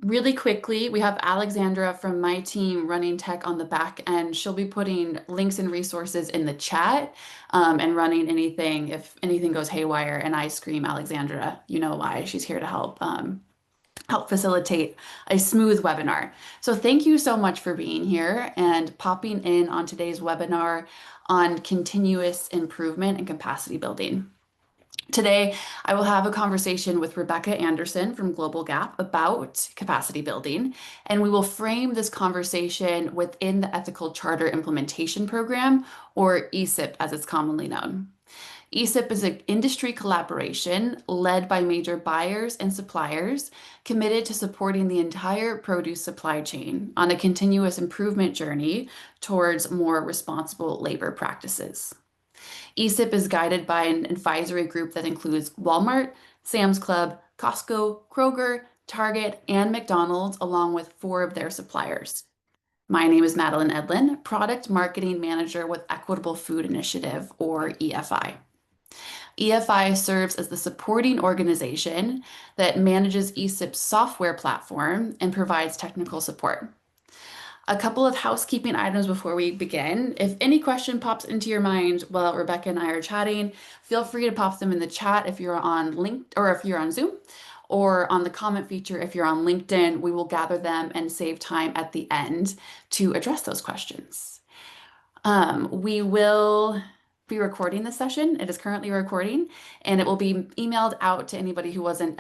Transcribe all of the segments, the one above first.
Really quickly, we have Alexandra from my team running tech on the back end. She'll be putting links and resources in the chat and running anything if anything goes haywire and I scream Alexandra, you know why. She's here to help facilitate a smooth webinar. So thank you so much for being here and popping in on today's webinar on continuous improvement and capacity building. Today, I will have a conversation with Rebecca Anderson from Global Gap about capacity building, and we will frame this conversation within the Ethical Charter Implementation Program, or ESIP as it's commonly known. ESIP is an industry collaboration led by major buyers and suppliers committed to supporting the entire produce supply chain on a continuous improvement journey towards more responsible labor practices. ESIP is guided by an advisory group that includes Walmart, Sam's Club, Costco, Kroger, Target, and McDonald's, along with 4 of their suppliers. My name is Madeline Edlin, Product Marketing Manager with Equitable Food Initiative, or EFI. EFI serves as the supporting organization that manages ESIP's software platform and provides technical support. A couple of housekeeping items before we begin. If any question pops into your mind while Rebecca and I are chatting, feel free to pop them in the chat if you're on if you're on Zoom, or on the comment feature if you're on LinkedIn. We will gather them and save time at the end to address those questions. We will be recording this session. It is currently recording, and it will be emailed out to anybody who wasn't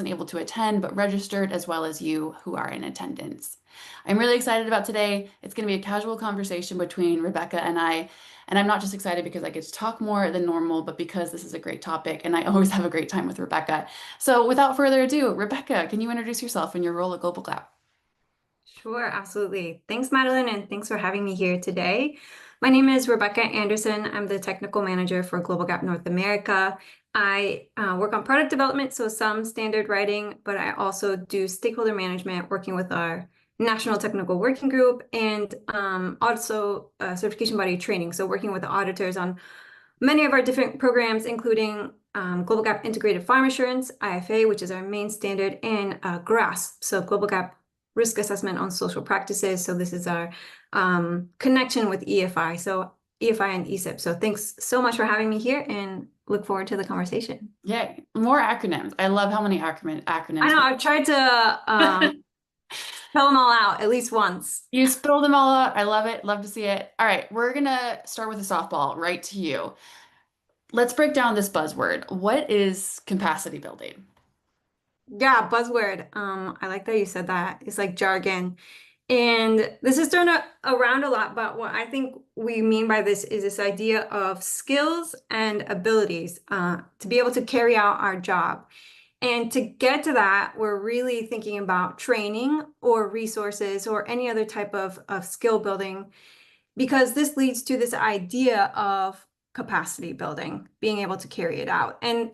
able to attend but registered, as well as you who are in attendance. I'm really excited about today. It's going to be a casual conversation between Rebecca and I. And I'm not just excited because I get to talk more than normal, but because this is a great topic and I always have a great time with Rebecca. So without further ado, Rebecca, can you introduce yourself and your role at Global Gap? Sure, absolutely. Thanks, Madeline, and thanks for having me here today. My name is Rebecca Anderson. I'm the technical manager for Global Gap North America. I work on product development, so some standard writing, but I also do stakeholder management, working with our National Technical Working Group, and also certification body training, so working with the auditors on many of our different programs, including Global Gap Integrated Farm Assurance, IFA, which is our main standard, and GRASP, so Global Gap Risk Assessment on Social Practices. So this is our connection with EFI, so EFI and ESIP. So thanks so much for having me here and look forward to the conversation. Yay, more acronyms. I love how many acronyms. I know, I've tried to spell them all out at least once. You spilled them all out. I love it. Love to see it. All right, we're gonna start with a softball right to you. Let's break down this buzzword. What is capacity building? Yeah, buzzword. I like that you said that. It's like jargon. And this is thrown around a lot, but what I think we mean by this is this idea of skills and abilities to be able to carry out our job. And to get to that, we're really thinking about training or resources or any other type of skill building, because this leads to this idea of capacity building, being able to carry it out. And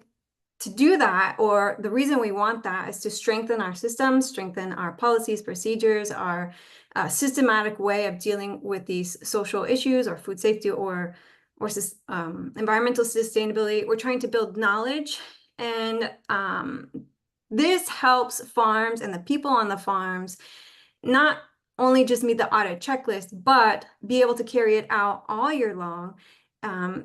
to do that, or the reason we want that, is to strengthen our systems, strengthen our policies, procedures, our systematic way of dealing with these social issues or food safety or environmental sustainability. We're trying to build knowledge, and this helps farms and the people on the farms not only just meet the audit checklist, but be able to carry it out all year long,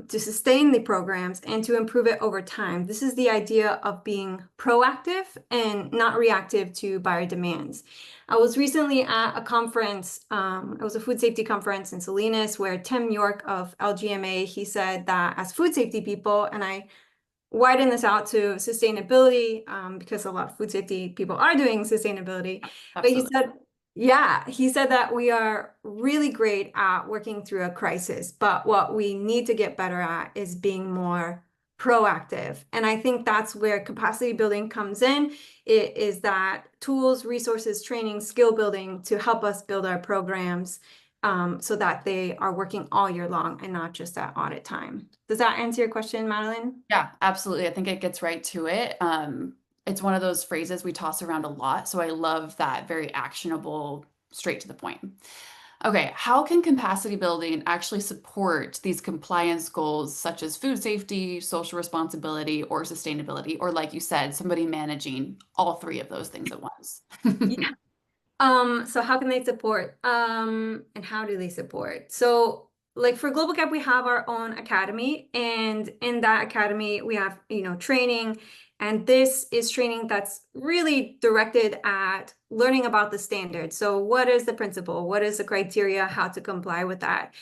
to sustain the programs and to improve it over time. This is the idea of being proactive and not reactive to buyer demands. I was recently at a conference, it was a food safety conference in Salinas, where Tim York of LGMA, he said that as food safety people, and I widen this out to sustainability, because a lot of food safety people are doing sustainability, but he said, yeah, he said that we are really great at working through a crisis, but what we need to get better at is being more proactive. And I think that's where capacity building comes in. It is that tools, resources, training, skill building to help us build our programs, so that they are working all year long and not just at audit time. Does that answer your question, Madeline? Yeah, absolutely. I think it gets right to it. It's one of those phrases we toss around a lot, so I love that, very actionable, straight to the point. Okay, how can capacity building actually support these compliance goals such as food safety, social responsibility, or sustainability, or like you said, somebody managing all three of those things at once? So how can they support? And how do they support? So like for Global Gap, we have our own academy, and in that academy, we have, training, and this is training that's really directed at learning about the standard. So what is the principle? What is the criteria? How to comply with that?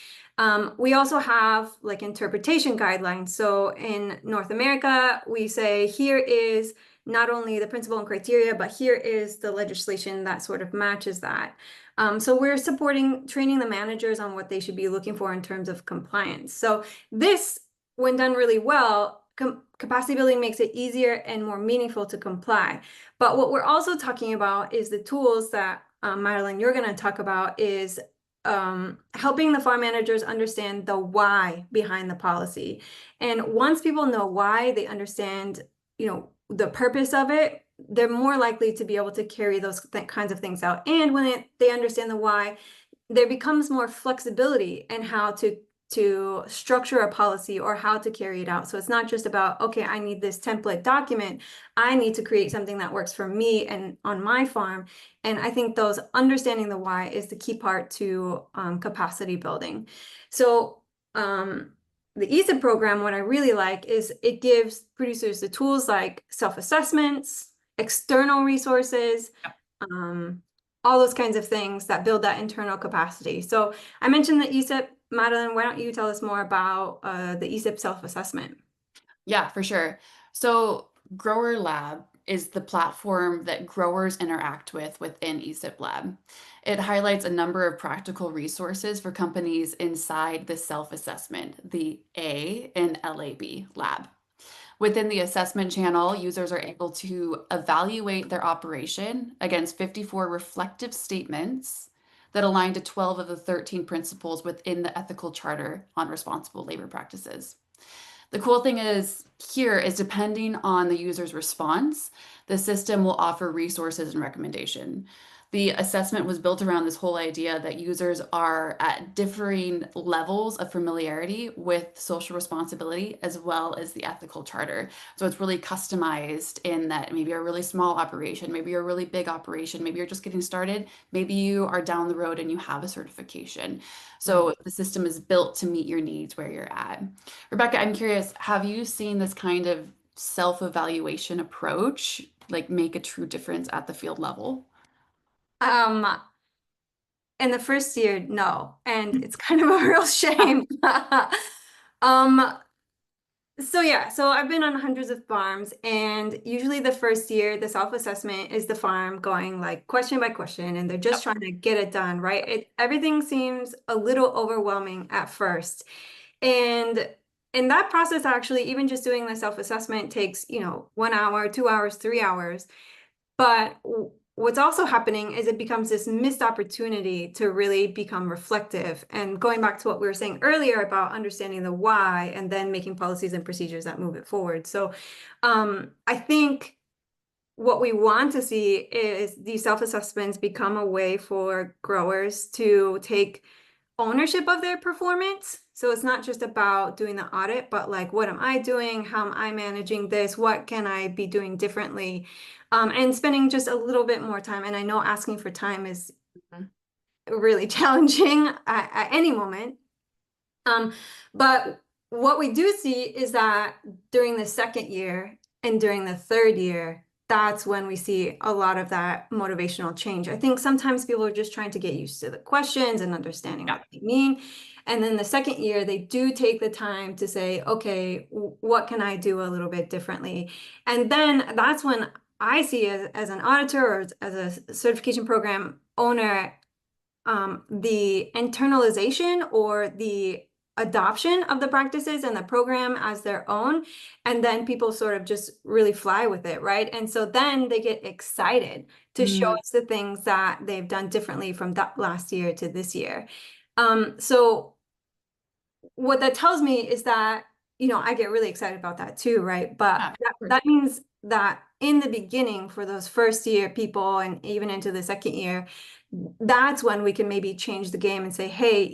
We also have like interpretation guidelines. So in North America, we say here is not only the principle and criteria, but here is the legislation that sort of matches that. So we're supporting training the managers on what they should be looking for in terms of compliance. So this, when done really well, capacity building makes it easier and more meaningful to comply. But what we're also talking about is the tools that Madeline, you're going to talk about is helping the farm managers understand the why behind the policy. And once people know why, they understand, the purpose of it, they're more likely to be able to carry those kinds of things out. And when they understand the why, there becomes more flexibility in how to structure a policy or how to carry it out. So it's not just about, okay, I need this template document. I need to create something that works for me and on my farm. And I think those understanding the why is the key part to capacity building. So the ESIP program, what I really like is it gives producers the tools like self-assessments, external resources, um, all those kinds of things that build that internal capacity. So I mentioned the ESIP. Madeline, why don't you tell us more about the ESIP self-assessment? Yeah, for sure. So, Grower Lab is the platform that growers interact with within eSIP Lab. It highlights a number of practical resources for companies inside the self-assessment, the A and LAB lab. Within the assessment channel, users are able to evaluate their operation against 54 reflective statements that align to 12 of the 13 principles within the ethical charter on responsible labor practices. The cool thing is here is depending on the user's response, the system will offer resources and recommendation. The assessment was built around this whole idea that users are at differing levels of familiarity with social responsibility as well as the ethical charter. So it's really customized in that maybe you're a really small operation, maybe you're a really big operation, maybe you're just getting started, maybe you are down the road and you have a certification. Mm. So the system is built to meet your needs where you're at. Rebecca, I'm curious, have you seen this kind of self-evaluation approach like make a true difference at the field level? Um, in the first year, no, and it's kind of a real shame. Um, So yeah, so I've been on hundreds of farms, and usually the first year, the self-assessment is the farm going like question by question, and they're just Yep. trying to get it done, right? Everything seems a little overwhelming at first. And in that process, actually, even just doing the self-assessment takes, 1 hour, 2 hours, 3 hours. But what's also happening is it becomes this missed opportunity to really become reflective. And going back to what we were saying earlier about understanding the why and then making policies and procedures that move it forward. So I think what we want to see is these self-assessments become a way for growers to take ownership of their performance. So it's not just about doing the audit, but like, what am I doing? How am I managing this? What can I be doing differently? And spending just a little bit more time. And I know asking for time is Mhm. really challenging at any moment. But what we do see is that during the second year and during the third year, that's when we see a lot of that motivational change. I think sometimes people are just trying to get used to the questions and understanding Yeah. what they mean. And then the second year, they do take the time to say, okay, what can I do a little bit differently? And then that's when I see as an auditor or as a certification program owner, the internalization or the adoption of the practices and the program as their own, and then people sort of just really fly with it, right? And so then they get excited to show Mm, us the things that they've done differently from that last year to this year. So what that tells me is that, I get really excited about that too, right? But yeah, of course. that means that in the beginning for those first year people and even into the second year, that's when we can maybe change the game and say, hey,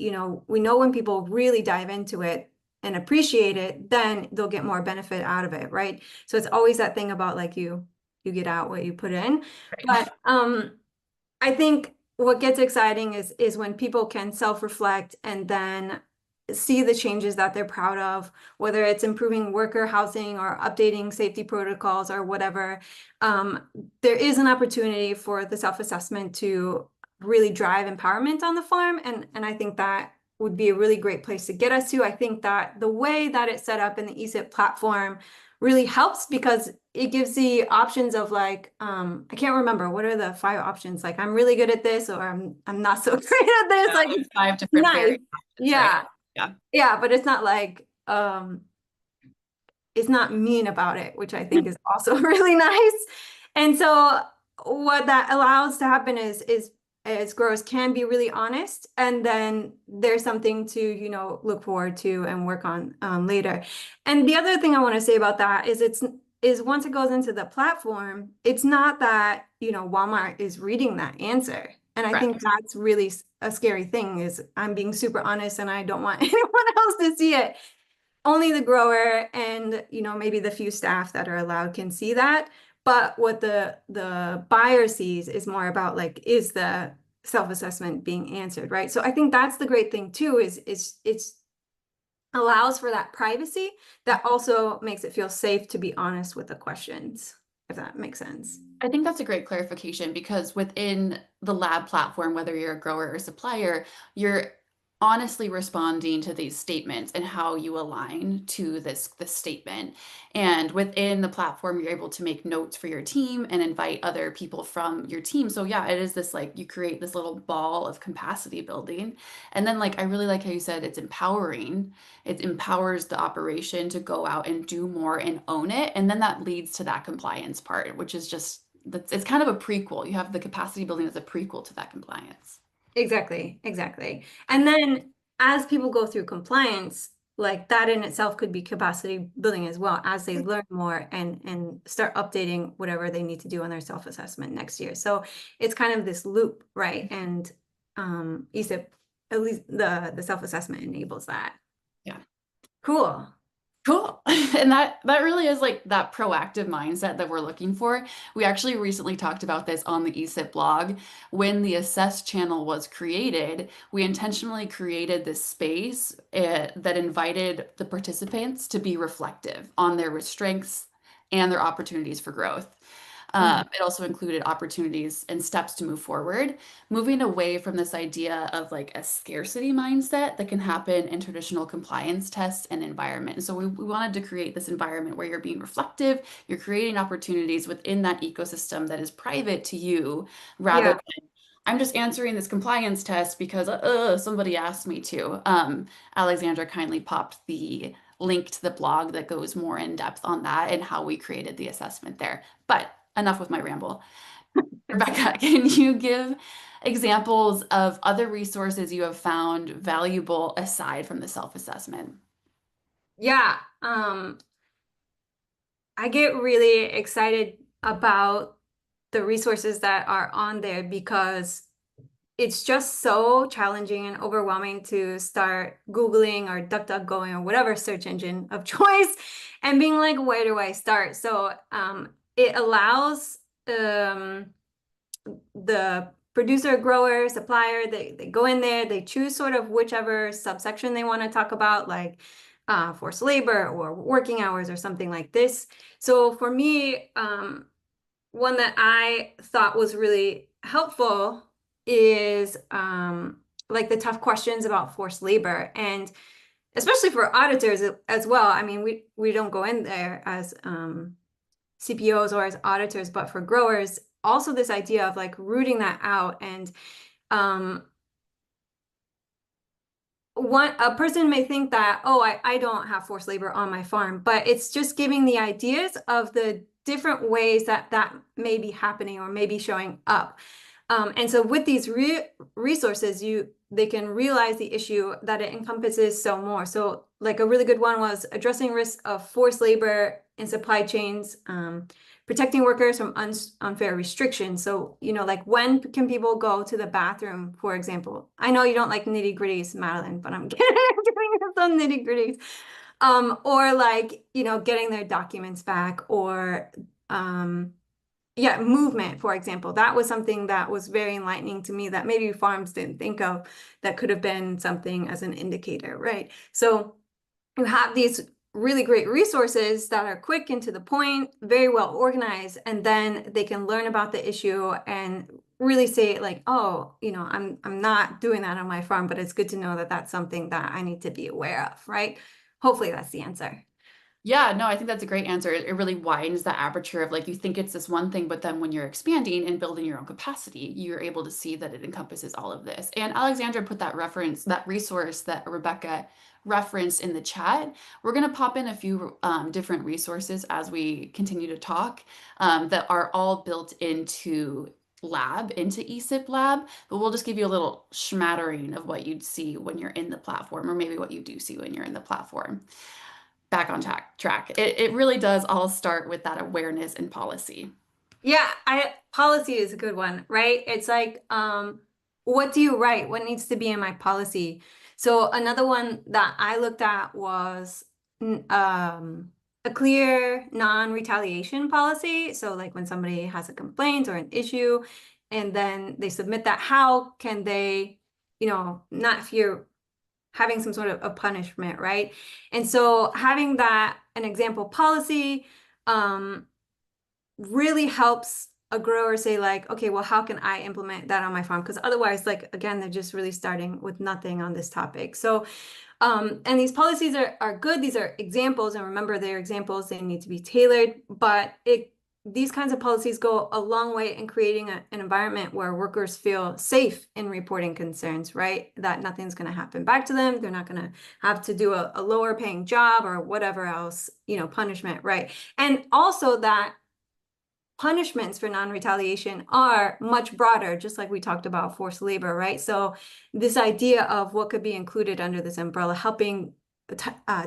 we know when people really dive into it and appreciate it, then they'll get more benefit out of it, right? So it's always that thing about like you get out what you put in. Right. But I think what gets exciting is when people can self-reflect and then see the changes that they're proud of, whether it's improving worker housing or updating safety protocols or whatever. Um, there is an opportunity for the self-assessment to really drive empowerment on the farm, and I think that would be a really great place to get us to. I think that the way that it's set up in the ESIP platform really helps because it gives the options of like, I can't remember what are the 5 options. Like I'm really good at this, or I'm not so great at this. Yeah, Like there's it's 5 different nice. variant options, right? Yeah. Yeah. Yeah, but it's not like it's not mean about it, which I think is also really nice. And so what that allows to happen is growers can be really honest, and then there's something to, look forward to and work on later. And the other thing I want to say about that is once it goes into the platform, it's not that, Walmart is reading that answer. And I think Correct. that's really a scary thing is I'm being super honest and I don't want anyone else to see it. Only the grower and maybe the few staff that are allowed can see that. But what the buyer sees is more about like, is the self-assessment being answered, right? So I think that's the great thing too, is it's allows for that privacy that also makes it feel safe to be honest with the questions, if that makes sense. I think that's a great clarification because within the lab platform, whether you're a grower or supplier, you're honestly responding to these statements and how you align to this statement. And within the platform, you're able to make notes for your team and invite other people from your team. So yeah, it is this like you create this little ball of capacity building. And then like I really like how you said it's empowering. It empowers the operation to go out and do more and own it. And then that leads to that compliance part, which is just it's kind of a prequel. You have the capacity building as a prequel to that compliance. Exactly, exactly. And then as people go through compliance, like that in itself could be capacity building as well as they learn more and start updating whatever they need to do on their self-assessment next year. So it's kind of this loop, right? And ESIP, at least the self-assessment enables that. Yeah. Cool. Cool. And that really is like that proactive mindset that we're looking for. We actually recently talked about this on the ESIP blog. When the Assess channel was created, we intentionally created this space that invited the participants to be reflective on their strengths and their opportunities for growth. Mhm. It also included opportunities and steps to move forward, moving away from this idea of like a scarcity mindset that can happen in traditional compliance tests and environment. And so we wanted to create this environment where you're being reflective, you're creating opportunities within that ecosystem that is private to you rather Yeah. than I'm just answering this compliance test because somebody asked me to. Alexandra kindly popped the link to the blog that goes more in depth on that and how we created the assessment there. But enough with my ramble. That's okay. Rebecca, can you give examples of other resources you have found valuable aside from the self-assessment? Yeah. I get really excited about the resources that are on there because it's just so challenging and overwhelming to start Googling or DuckDuckGoing or whatever search engine of choice and being like, where do I start? So it allows the producer, grower, supplier, they go in there, they choose sort of whichever subsection they want to talk about, like forced labor or working hours or something like this. So for me, one that I thought was really helpful is like the tough questions about forced labor, and especially for auditors as well. I mean, we don't go in there as CPOs or as auditors, but for growers, also this idea of like rooting that out. And um, a person may think that, oh, I don't have forced labor on my farm, but it's just giving the ideas of the different ways that that may be happening or may be showing up. And so with these resources, they can realize the issue that it encompasses so more. So like a really good one was addressing risks of forced labor in supply chains, protecting workers from unfair restrictions. So, like when can people go to the bathroom, for example? I know you don't like nitty-gritties, Madeline, but I'm getting some nitty-gritties. Or like, getting their documents back or yeah, movement, for example. That was something that was very enlightening to me that maybe farms didn't think of that could have been something as an indicator, right? So you have these really great resources that are quick and to the point, very well organized, and then they can learn about the issue and really say like, oh, I'm not doing that on my farm, but it's good to know that that's something that I need to be aware of, right? Hopefully that's the answer. Yeah, no, I think that's a great answer. It really widens the aperture of like you think it's this one thing, but then when you're expanding and building your own capacity, you're able to see that it encompasses all of this. And Alexandra put that reference, that resource that Rebecca referenced in the chat. We're going to pop in a few different resources as we continue to talk that are all built into eSIP Lab, but we'll just give you a little smattering of what you'd see when you're in the platform, or maybe what you do see when you're in the platform. Back on track. It really does all start with that awareness and policy. Yeah, I policy is a good one, right? It's like, what do you write? What needs to be in my policy? So another one that I looked at was a clear non-retaliation policy. So like when somebody has a complaint or an issue, and then they submit that, how can they, not fear having some sort of a punishment, right? And so having that an example policy, really helps a grower say like, okay, well, how can I implement that on my farm? Because otherwise, like, again, they're just really starting with nothing on this topic. So, and these policies are good. These are examples, and remember, they're examples. They need to be tailored, but these kinds of policies go a long way in creating an environment where workers feel safe in reporting concerns, right? That nothing's going to happen back to them. They're not going to have to do a lower paying job or whatever else, punishment, right? And also that punishments for non-retaliation are much broader, just like we talked about forced labor, right? So this idea of what could be included under this umbrella, helping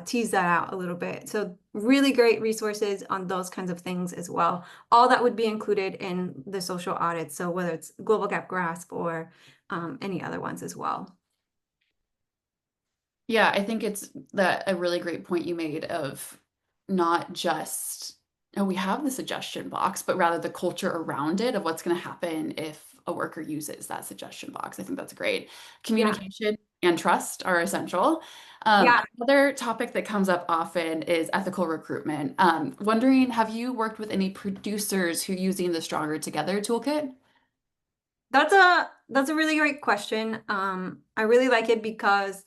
tease that out a little bit. So really great resources on those kinds of things as well. All that would be included in the social audit. So whether it's Global Gap Grasp or any other ones as well. Yeah, I think it's that a really great point you made of not just, oh, we have the suggestion box, but rather the culture around it of what's going to happen if a worker uses that suggestion box. I think that's great. Yeah. Communication and trust are essential. Yeah. Another topic that comes up often is ethical recruitment. Wondering, have you worked with any producers who are using the Stronger Together toolkit? That's a really great question. I really like it because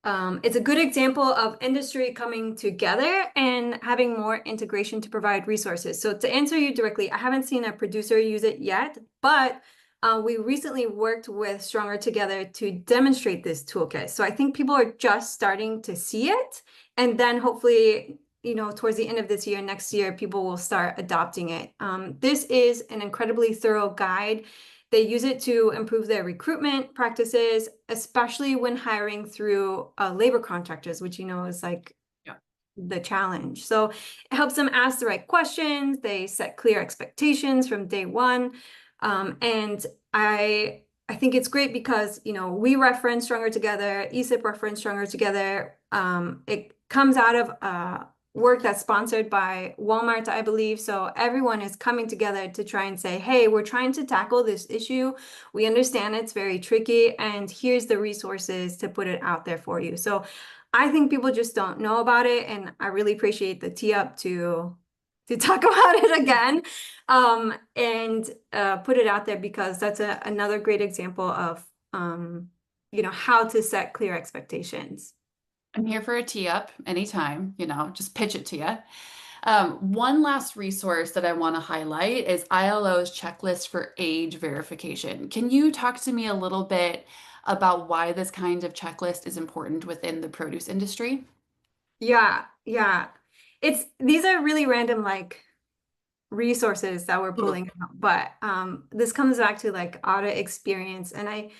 it's a good example of industry coming together and having more integration to provide resources. So to answer you directly, I haven't seen a producer use it yet, but we recently worked with Stronger Together to demonstrate this toolkit. So I think people are just starting to see it. And then hopefully, towards the end of this year, next year, people will start adopting it. This is an incredibly thorough guide. They use it to improve their recruitment practices, especially when hiring through labor contractors, which is like Yeah. the challenge. So it helps them ask the right questions. They set clear expectations from day one. And I think it's great because, we reference Stronger Together, eSIP reference Stronger Together. It comes out of work that's sponsored by Walmart, I believe. So everyone is coming together to try and say, hey, we're trying to tackle this issue. We understand it's very tricky, and here's the resources to put it out there for you. So I think people just don't know about it, and I really appreciate the tee up to talk about it again, and put it out there because that's another great example of how to set clear expectations. I'm here for a tee up anytime, just pitch it to you. One last resource that I want to highlight is ILO's checklist for age verification. Can you talk to me a little bit about why this kind of checklist is important within the produce industry? Yeah, yeah. These are really random, like resources that we're Totally. pulling out. But this comes back to like audit experience. And I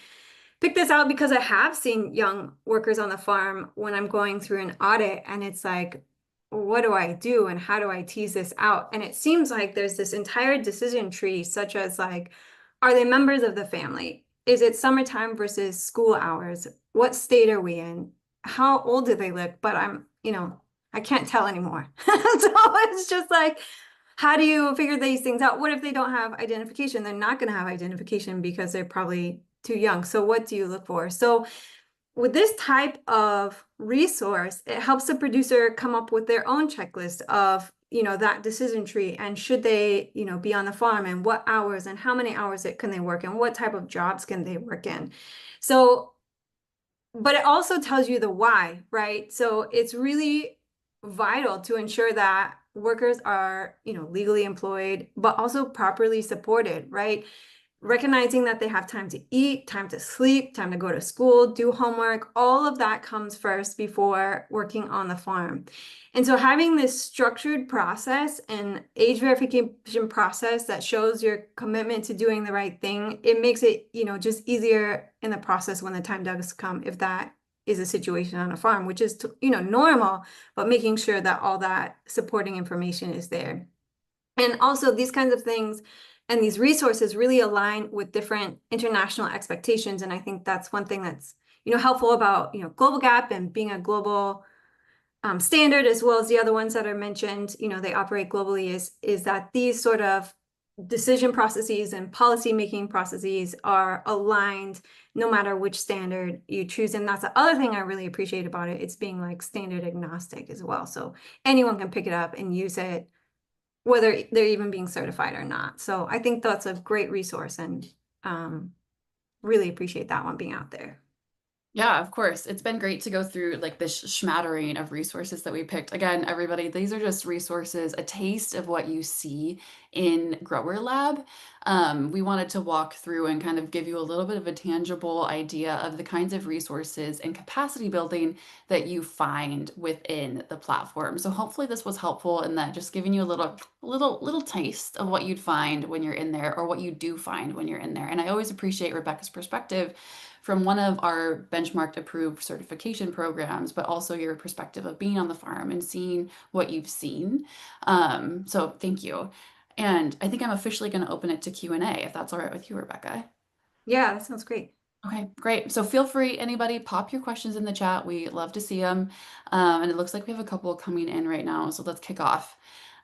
picked this out because I have seen young workers on the farm when I'm going through an audit, and it's like, what do I do and how do I tease this out? And it seems like there's this entire decision tree, such as like, are they members of the family? Is it summertime versus school hours? What state are we in? How old do they look? But I can't tell anymore. So it's just like, how do you figure these things out? What if they don't have identification? They're not going to have identification because they're probably too young. So what do you look for? So with this type of resource, it helps the producer come up with their own checklist of, that decision tree, and should they, be on the farm, and what hours and how many hours can they work, and what type of jobs can they work in. So, but it also tells you the why, right? So it's really vital to ensure that workers are, legally employed, but also properly supported, right? Recognizing that they have time to eat, time to sleep, time to go to school, do homework, all of that comes first before working on the farm. And so having this structured process and age verification process that shows your commitment to doing the right thing, it makes it, just easier in the process when the time does come, if that is a situation on a farm, which is, normal, but making sure that all that supporting information is there. And also these kinds of things and these resources really align with different international expectations. And I think that's one thing that's, helpful about, Global Gap and being a global standard, as well as the other ones that are mentioned, they operate globally, is that these sort of decision processes and policy making processes are aligned no matter which standard you choose. And that's the other thing I really appreciate about it. It's being like standard agnostic as well. So anyone can pick it up and use it, whether they're even being certified or not. So I think that's a great resource, and really appreciate that one being out there. Yeah, of course. It's been great to go through like this smattering of resources that we picked. Again, everybody, these are just resources, a taste of what you see in Grower Lab. We wanted to walk through and kind of give you a little bit of a tangible idea of the kinds of resources and capacity building that you find within the platform. So hopefully this was helpful in that, just giving you a little taste of what you'd find when you're in there, or what you do find when you're in there. And I always appreciate Rebecca's perspective from one of our benchmarked approved certification programs, but also your perspective of being on the farm and seeing what you've seen. So thank you. And I think I'm officially going to open it to Q&A, if that's all right with you, Rebecca. Yeah, that sounds great. Okay, great. So feel free, anybody, pop your questions in the chat. We love to see them. And it looks like we have a couple coming in right now. So let's kick off.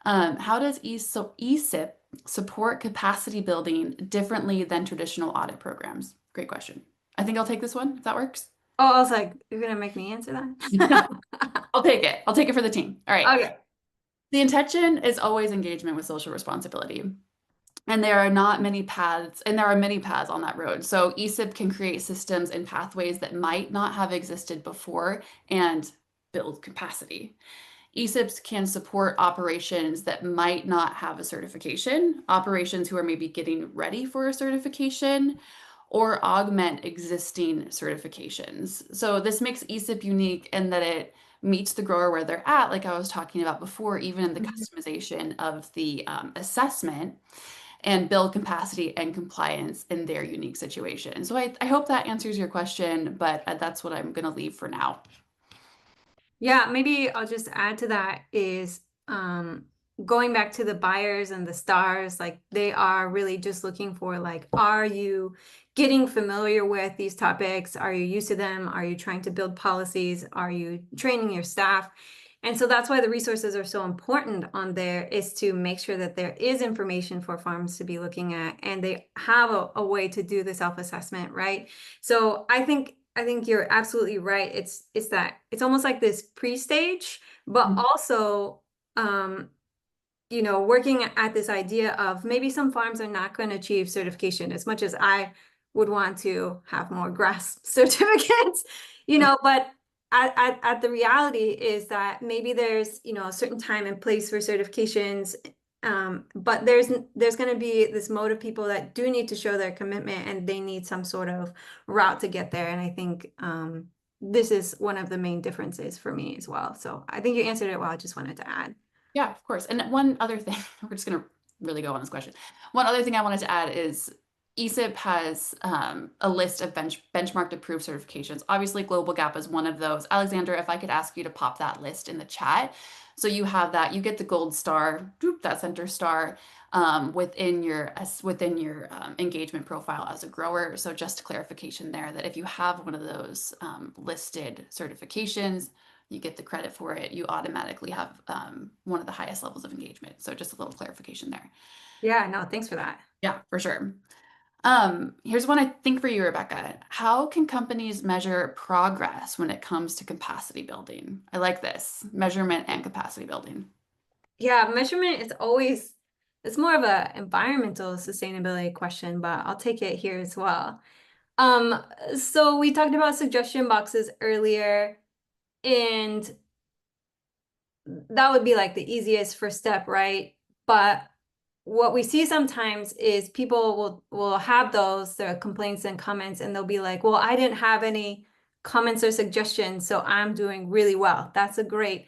How does ESIP support capacity building differently than traditional audit programs? Great question. I think I'll take this one if that works. Oh, I was like, you're gonna make me answer No, that? I'll take it. I'll take it for the team. All right. Okay. The intention is always engagement with social responsibility. And there are not many paths, and there are many paths on that road. So ESIP can create systems and pathways that might not have existed before and build capacity. ESIPs can support operations that might not have a certification, operations who are maybe getting ready for a certification, or augment existing certifications. So this makes ESIP unique in that it meets the grower where they're at, like I was talking about before, even in the Mhm. customization of the assessment, and build capacity and compliance in their unique situation. So I hope that answers your question, but that's what I'm going to leave for now. Yeah, maybe I'll just add to that is going back to the buyers and the stars, like they are really just looking for like, are you getting familiar with these topics? Are you used to them? Are you trying to build policies? Are you training your staff? And so that's why the resources are so important on there, is to make sure that there is information for farms to be looking at, and they have a way to do the self-assessment, right? So I think you're absolutely right. It's that it's almost like this pre-stage, but also working at this idea of maybe some farms are not going to achieve certification, as much as I would want to have more grass certificates, but at the reality is that maybe there's, a certain time and place for certifications. But there's going to be this mode of people that do need to show their commitment, and they need some sort of route to get there. And I think this is one of the main differences for me as well. So I think you answered it well. I just wanted to add. Yeah, of course. And one other thing, we're just going to really go on this question. One other thing I wanted to add is ESIP has a list of benchmarked approved certifications. Obviously, Global Gap is one of those. Alexandra, if I could ask you to pop that list in the chat. So you have that, you get the gold star, that center star within your engagement profile as a grower. So just clarification there that if you have one of those listed certifications, you get the credit for it. You automatically have one of the highest levels of engagement. So just a little clarification there. Yeah, no, thanks for that. Yeah, for sure. Here's one I think for you, Rebecca. How can companies measure progress when it comes to capacity building? I like this, measurement and capacity building. Yeah, measurement is always, it's more of a environmental sustainability question, but I'll take it here as well. So we talked about suggestion boxes earlier, and that would be like the easiest first step, right? But what we see sometimes is people will have those, their complaints and comments, and they'll be like, well, I didn't have any comments or suggestions, so I'm doing really well. That's a great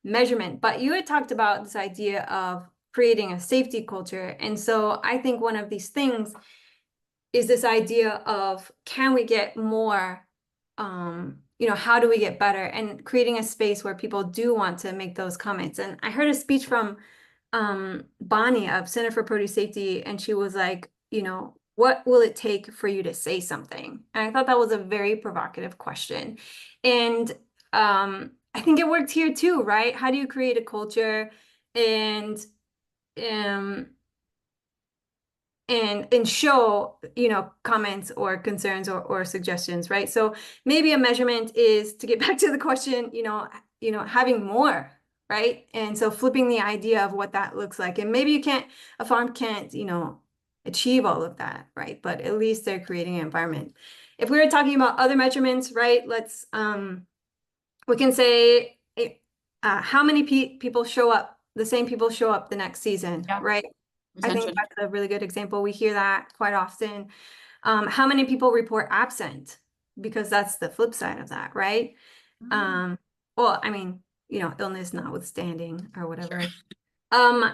measurement. But you had talked about this idea of creating a safety culture. And so I think one of these things is this idea of, can we get more, how do we get better, and creating a space where people do want to make those comments. And I heard a speech from Bonnie of Center for Produce Safety, and she was like, what will it take for you to say something? And I thought that was a very provocative question. And I think it worked here too, right? How do you create a culture and um and show, comments or concerns or suggestions, right? So maybe a measurement is, to get back to the question, having more, right? And so flipping the idea of what that looks like. And maybe a farm can't, achieve all of that, right? But at least they're creating an environment. If we were talking about other measurements, right, we can say how many people show up, the same people show up the next season, Yeah, right? I think retention. that's a really good example. We hear that quite often. How many people report absent? Because that's the flip side of that, right? Mm, Um, well, I mean, illness notwithstanding or sure. whatever.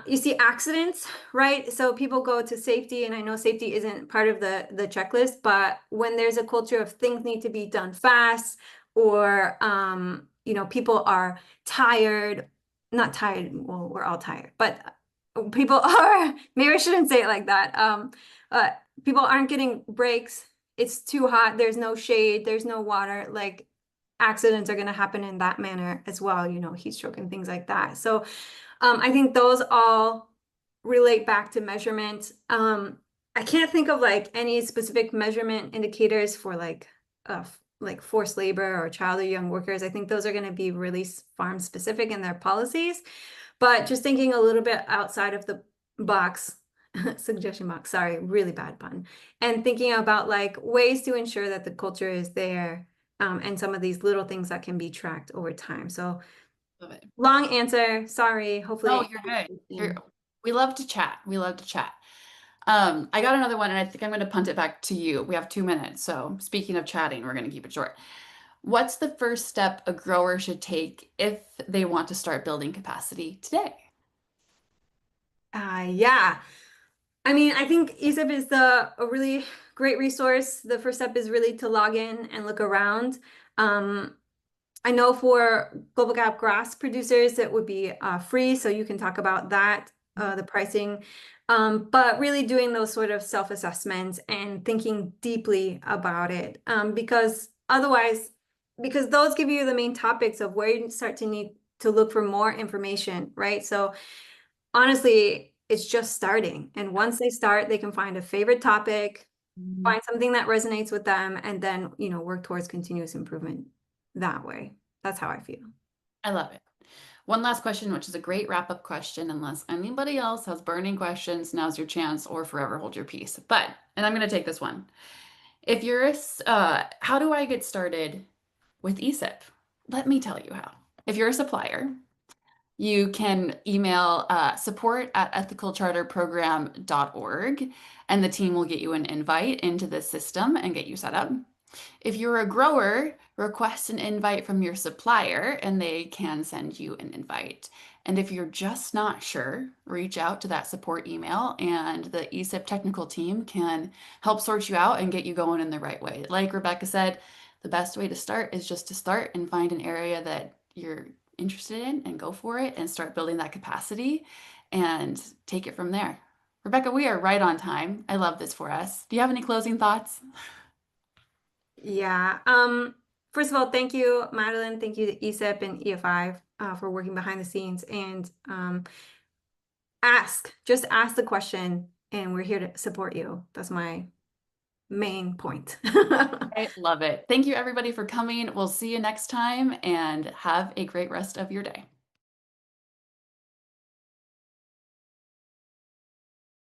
You see accidents, right? So people go to safety, and I know safety isn't part of the checklist, but when there's a culture of things need to be done fast, or people are tired, not tired, well, we're all tired, but people are, maybe I shouldn't say it like that. Uh, People aren't getting breaks. It's too hot, there's no shade, there's no water, like accidents are going to happen in that manner as well, heat stroke and things like that. So I think those all relate back to measurement. I can't think of like any specific measurement indicators for like forced labor or child or young workers. I think those are going to be really farm specific in their policies. But just thinking a little bit outside of the box, suggestion box, sorry, really bad pun, and thinking about like ways to ensure that the culture is there, and some of these little things that can be tracked over time. So Love it. long answer, sorry. Hopefully No, it you're answers good. your You're, question. we love to chat. We love to chat. I got another one, and I think I'm going to punt it back to you. We have 2 minutes. So speaking of chatting, we're going to keep it short. What's the first step a grower should take if they want to start building capacity today? Yeah. I mean, I think ESIP is a really great resource. The first step is really to log in and look around. Um, I know for Global Gap grass producers, it would be free, so you can talk about that, the pricing. But really doing those sort of self-assessments and thinking deeply about it, because otherwise, because those give you the main topics of where you start to need to look for more information, right? So honestly, it's just starting. And once they start, they can find a favorite topic, Mhm. find something that resonates with them, and then, work towards continuous improvement that way. That's how I feel. I love it. One last question, which is a great wrap-up question, unless anybody else has burning questions, now's your chance, or forever hold your peace. And I'm going to take this one. If you're how do I get started with ESIP? Let me tell you how. If you're a supplier, you can email support@ethicalcharterprogram.org, and the team will get you an invite into the system and get you set up. If you're a grower, request an invite from your supplier and they can send you an invite. And if you're just not sure, reach out to that support email and the ESIP technical team can help sort you out and get you going in the right way. Like Rebecca said, the best way to start is just to start and find an area that you're interested in and go for it and start building that capacity and take it from there. Rebecca, we are right on time. I love this for us. Do you have any closing thoughts? Yeah. First of all, thank you, Madeline. Thank you to ESIP and EFI for working behind the scenes and just ask the question, and we're here to support you. That's my main point. I love it. Thank you, everybody, for coming. We'll see you next time and have a great rest of your day.